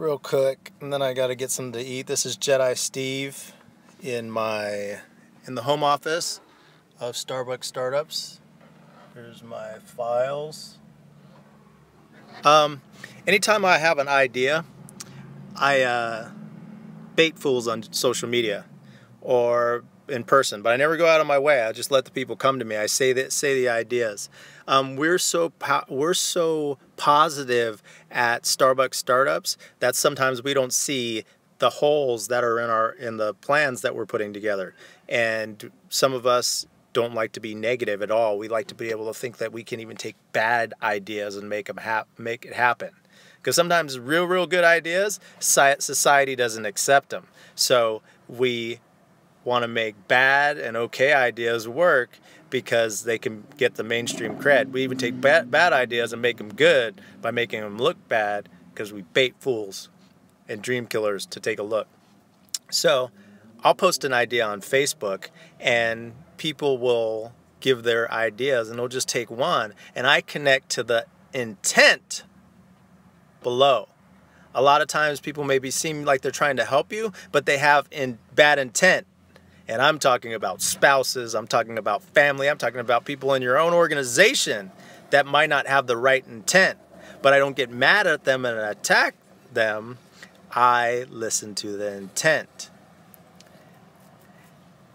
real quick, and then I got to get something to eat. This is Jedi Steve in the home office of Starbucks Startups. Here's my files. Anytime I have an idea, I bait fools on social media or in person, but I never go out of my way. I just let the people come to me. I say the ideas. We're so positive at Starbucks Startups that sometimes we don't see the holes that are in the plans that we're putting together. And some of us don't like to be negative at all. We like to be able to think that we can even take bad ideas and make it happen. Because sometimes real good ideas, society doesn't accept them. So we want to make bad and okay ideas work because they can get the mainstream cred. We even take bad ideas and make them good by making them look bad because we bait fools and dream killers to take a look. So I'll post an idea on Facebook and people will give their ideas and they'll just take one, and I connect to the intent below. A lot of times people maybe seem like they're trying to help you, but they have bad intent. And I'm talking about spouses, I'm talking about family, I'm talking about people in your own organization that might not have the right intent. But I don't get mad at them and attack them. I listen to the intent.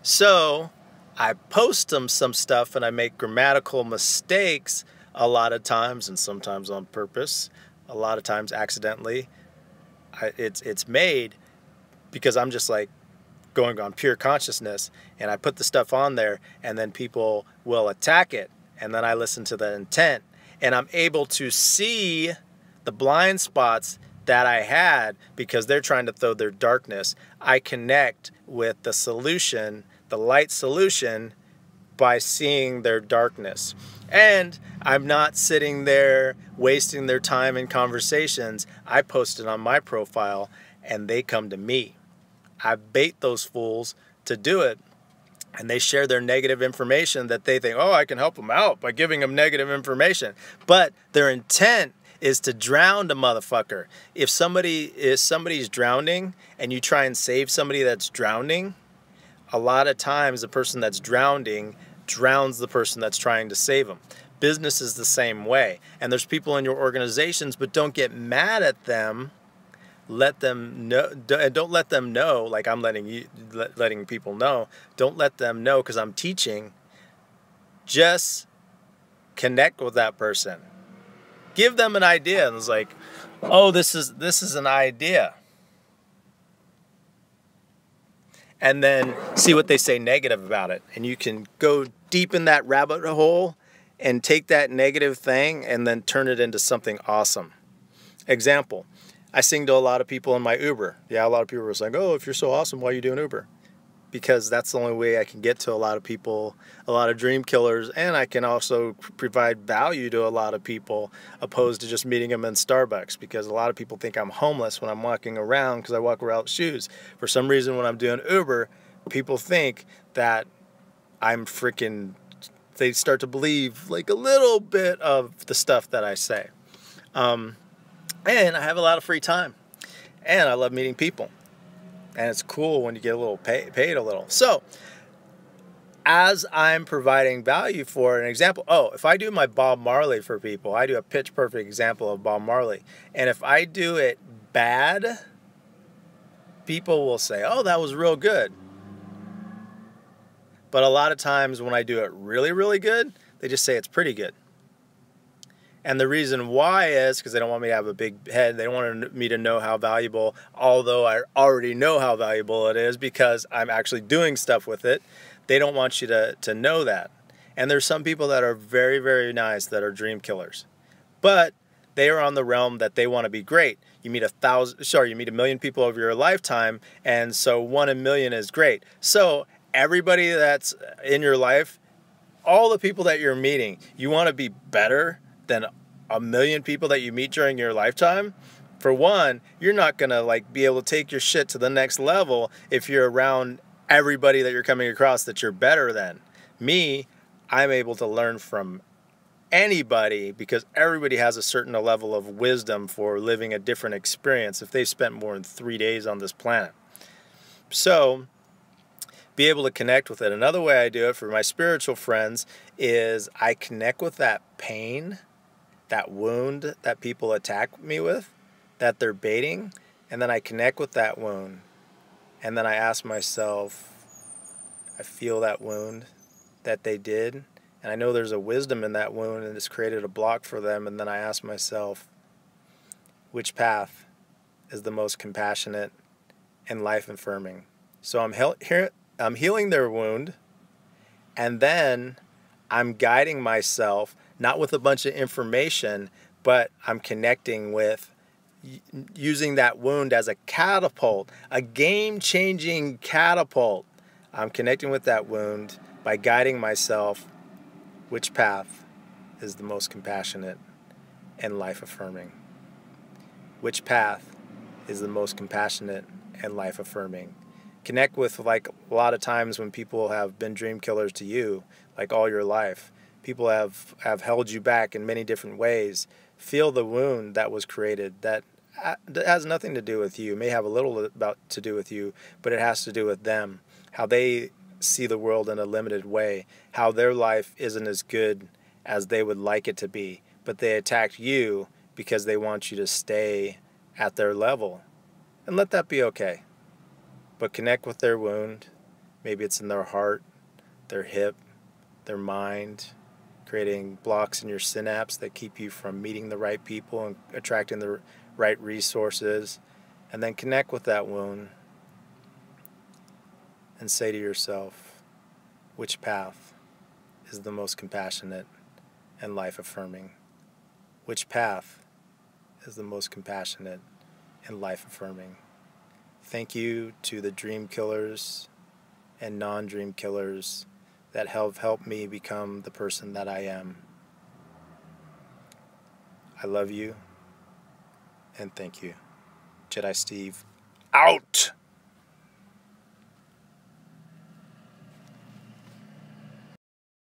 So I post them some stuff and I make grammatical mistakes a lot of times, and sometimes on purpose, a lot of times accidentally. It's made because I'm just like going on pure consciousness, and I put the stuff on there and then people will attack it, and then I listen to the intent and I'm able to see the blind spots that I had because they're trying to throw their darkness. I connect with the solution, the light solution, by seeing their darkness. And I'm not sitting there wasting their time in conversations. I post it on my profile and they come to me. I bait those fools to do it, and they share their negative information that they think, oh, I can help them out by giving them negative information. But their intent is to drown the motherfucker. If somebody's drowning and you try and save somebody that's drowning, a lot of times the person that's drowning drowns the person that's trying to save them. Business is the same way. And there's people in your organizations, but don't get mad at them. Let them know, don't let them know like I'm letting people know. Don't let them know because I'm teaching. Just connect with that person. Give them an idea, and it's like, oh, this is an idea. And then see what they say negative about it. And you can go deep in that rabbit hole and take that negative thing and then turn it into something awesome. Example, I sing to a lot of people in my Uber. Yeah, a lot of people are saying, oh, if you're so awesome, why are you doing Uber? Because that's the only way I can get to a lot of people, a lot of dream killers, and I can also provide value to a lot of people opposed to just meeting them in Starbucks, because a lot of people think I'm homeless when I'm walking around because I walk around with shoes. For some reason, when I'm doing Uber, people think that I'm freaking, they start to believe like a little bit of the stuff that I say. And I have a lot of free time, and I love meeting people. And it's cool when you get a little paid a little. So as I'm providing value for an example, if I do my Bob Marley for people, I do a pitch perfect example of Bob Marley. And if I do it bad, people will say, oh, that was real good. But a lot of times when I do it really good, they just say it's pretty good. And the reason why is because they don't want me to have a big head. They don't want me to know how valuable, although I already know how valuable it is because I'm actually doing stuff with it. They don't want you to know that. And there's some people that are very nice that are dream killers. But they are on the realm that they want to be great. You meet you meet 1 million people over your lifetime, and so 1 in a million is great. So everybody that's in your life, all the people that you're meeting, you want to be better than 1 million people that you meet during your lifetime. For one, you're not gonna be able to take your shit to the next level if you're around everybody that you're coming across that you're better than. Me, I'm able to learn from anybody, because everybody has a certain level of wisdom for living a different experience if they spent more than 3 days on this planet. So, be able to connect with it. Another way I do it for my spiritual friends is I connect with that pain, that wound that people attack me with, that they're baiting, and then I connect with that wound. And then I ask myself, I feel that wound that they did, and I know there's a wisdom in that wound and it's created a block for them, and then I ask myself, which path is the most compassionate and life-affirming? So I'm healing their wound, and then I'm guiding myself, not with a bunch of information, but I'm connecting with using that wound as a catapult, a game-changing catapult. I'm connecting with that wound by guiding myself, which path is the most compassionate and life-affirming? Which path is the most compassionate and life-affirming? Connect with, like, a lot of times when people have been dream killers to you, like all your life, people have held you back in many different ways. Feel the wound that was created that has nothing to do with you. It may have a little to do with you, but it has to do with them, how they see the world in a limited way, how their life isn't as good as they would like it to be, but they attacked you because they want you to stay at their level. And let that be okay. But connect with their wound. Maybe it's in their heart, their hip, their mind, creating blocks in your synapse that keep you from meeting the right people and attracting the right resources. And then connect with that wound and say to yourself, which path is the most compassionate and life-affirming? Which path is the most compassionate and life-affirming? Thank you to the dream killers and non-dream killers that have helped me become the person that I am. I love you, and thank you. Jedi Steve, out!